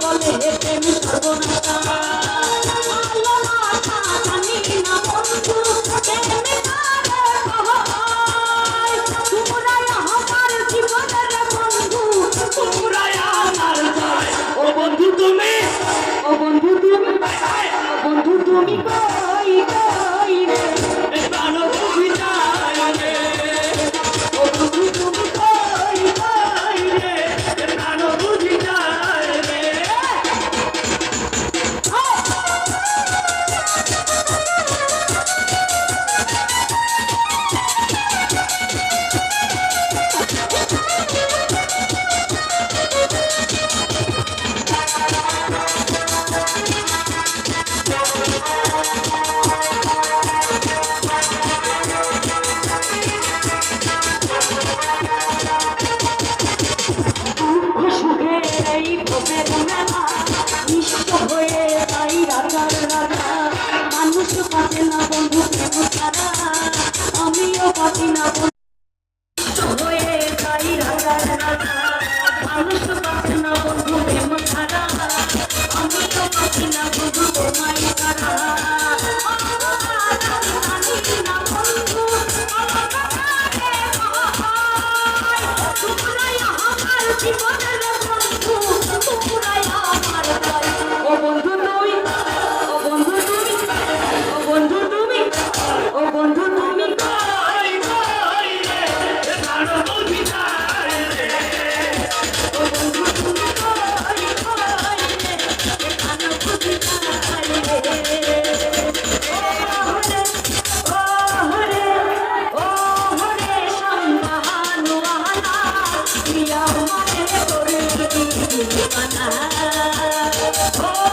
বলে প্রেম সর্বনাশা আলো না জানি না বন্ধু প্রেমে কারে কয় তোমরাই আমার জীবনের বন্ধু তোমরাই আমার জয় ও বন্ধু তুমি ও বন্ধু তুমি ও বন্ধু তুমি কই কই রে প্রাণ বুঝি যায় রে ও বন্ধু তুমি কই কই রে প্রাণ বুঝি যায় রে মানুষ পাবে না বন্ধু প্রেম ছাড়া আমিও পাবি না বন্ধু হয়ে যাই রাজার রাজা মানুষ পাবে না বন্ধু প্রেম ছাড়া আমিও পাবি না বন্ধু তোমায় ছাড়া জীবনের বন্ধু তোমরাই আমার ও বন্ধু তুই ও বন্ধু তুমি ও বন্ধু তুমি ও বন্ধু তুমি কই কই রে প্রাণ বুঝি যায় রে ও বন্ধু তুমি কই কই রে প্রাণ বুঝি যায় রে ও হরে ও হরে সন্ধানু আলা প্রিয়া মনে করে দিবানা ও